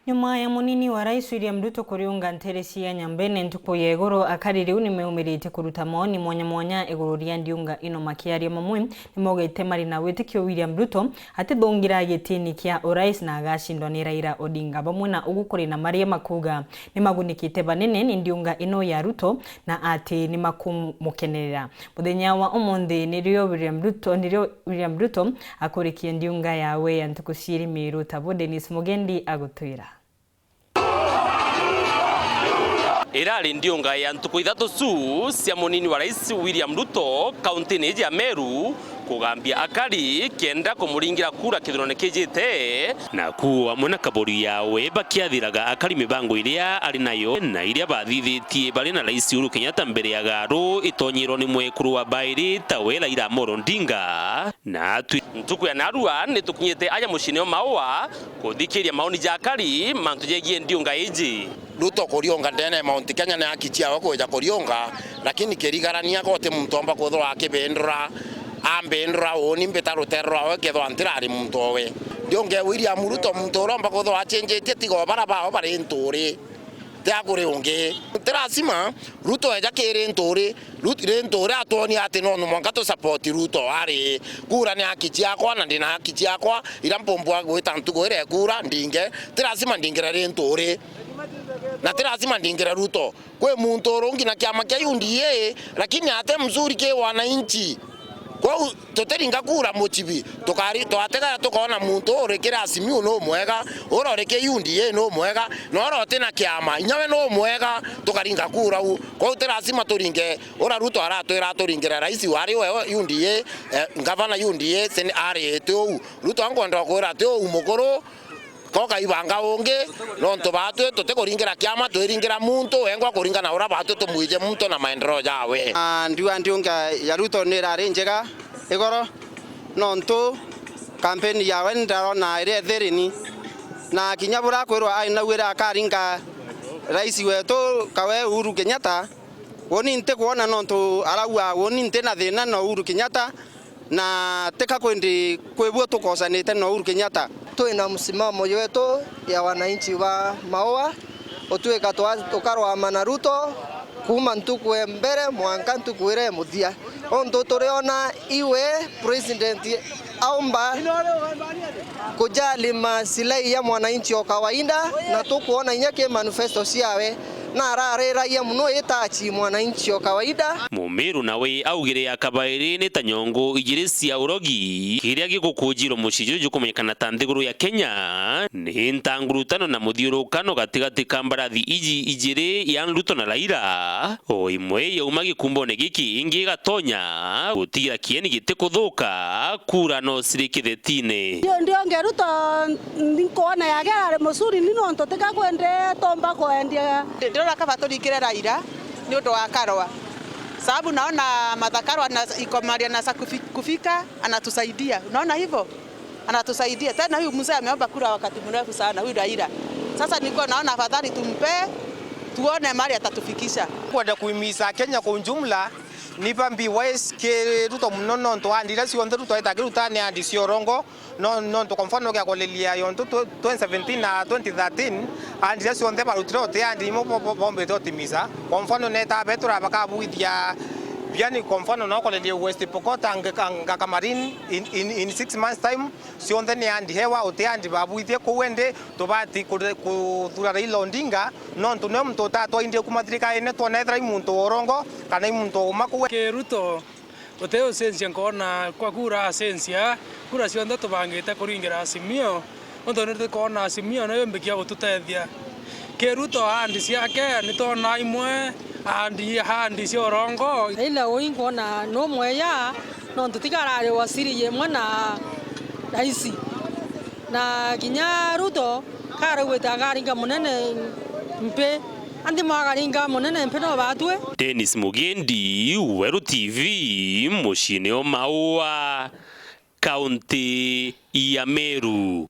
Nyuma ya munini wa Rais William Ruto kuriunga nteresi ya Nyambene ntuko ya iguru akari riu nimeumirite kuruta maoni mwanya iguru ria ndiunga ino makiaria mamwe nimogete mari na witikio William Ruto ati thongira gitini kia urais na agashindwa ni Raila Odinga bamwe na ugukuri na maria makuga nimagunikite banene ni ndiunga ino ya Ruto na ati nimakumukenerera muthenya wa umuthi nirio William Ruto akurikie ndiunga yawe ya ntuko ciri miru tabo Dennis Mugendi agutwira. Irari ndiunga ya ntuku ithatu su cia munini wa Rais William Ruto kaunti-ini ya Meru kugambia akari kenda kumuringira kura kithurano kijite na kuwa mwana kaburi yawe bakiathiraga akari mibango iria ari nayo na iria bathithitie bari na Rais Uhuru Kenyatta mbere ya garu itonyiro ni mwekuru wa bairi tawe Raila Amolo Odinga na ntuku ya narua ni tukinyite aya mucini maua kuthikiria maoni ja akari mantu jegie ndiunga iji Ruto kurionga ndene Mount Kenya na akichia wako ja kurionga lakini kerigarania gote mtomba kuthwa akibendra ambendra oni mbetaro terra weketho antirari mtowe ndionge William Ruto mtoromba kuthwa achenjete tigo barabao bare nturi tiagure unge terasima Ruto eja kere nturi nturi atoni ati no mwanka to support Ruto ari kura ni akichia kwa na ndina akichia kwa ira mpombwa gwita ntugo ire kura ndinge terasima ndingira nturi na terasima ndingira Ruto kwe muntu rongi na kiama kia UDA lakini ate mzuri ke wananchi kwa toteringa kura motivi tokari twatega tukaona muntu orekera Azimio no mwega ororeke UDA no mwega no orote na kiama inyawe no mwega tukaringa kura kwa terasima turinge ora Ruto aratwira turingira rais wari we UDA ngavana UDA sen ari tu Ruto angonda kura tu mukoro koka ibanga onge nonto batu tutekuringira kiama tuiringira muntu engwa kuringana ura batu tumuije muntu na maendeleo yawe ndiunga ya Ruto ni rari njega igoro nonto kampeni yawe ndarona ire therini na kinyabura kwirwa ai na wira akaringa rais wetu kawe Uhuru Kenyatta woni nte kuona nonto araua woni nte na thina no Uhuru Kenyatta na teka kwendi kwebwo tukosanite no Uhuru Kenyatta tuina msimamo wetu ya wananchi wa Maua otueka tukarwa na Ruto kuma ntukwe mbere mwanka ntukwire muthia onto turiona iwe president aomba kujali maslahi ya mwananchi wa kawaida na tukuona inyake manifesto ciawe na ararira ya muno itachi mwananchi wa kawaida Mumiru nawe augire akabairi ni tanyongo igiri cia urogi kiria gikukujiro muciju jukumenyekana ta nthiguru ya Kenya ni ntangurutano na muthiurukano gatigati ka mbarathi iji igiri ya Ruto na Raila o imwe yauma gikumbone giki ingi gatonya gutigira kieni gite kuthuka kura no sirikithetine ndio Ruto ndikuona yagera musuri nino ntoteka kwende tomba kwendia ndira kabaturikire Raila ni undu wa karwa sababu naona madhakarwa na ikomaria na kufika anatusaidia unaona hivyo anatusaidia tena huyu mzee ameomba kura wakati mrefu sana huyu Raila sasa niko naona afadhali tumpe tuone mali atatufikisha kwenda kuhimiza Kenya kwa ujumla nipambi wise ke Ruto mnono ndo andira si onde Ruto itagirutane andi si orongo no kwa mfano kwa kolelia yonto 2017 na 2013 andira si onde barutiro te andi mo bombe totimiza kwa mfano neta betura bakabuithia yani kwa mfano na kolelia West Pokot anga Kamarin in 6 months time si onde ne andi hewa ote andi babuithie kuwende tobati kuthura Raila Odinga no ntune mtu tatu inde kumathirika ene tonethra muntu orongo kana muntu makuwe ke Ruto oteo sensia nkona kwa kura sensia kura cionthe tubangite kuringira Azimio onto nete kona Azimio nayo mbikia gututethia ke Ruto handi ciake nitona imwe handi cio rongo ila oingona no mweya no ntutikarare wasiri yemwe na raisi na kinya Ruto kare wetagaringa munene mpe andi magaringa munene mpe no batwe Dennis Mugendi Weru TV mucini o Maua kaunti ya Meru.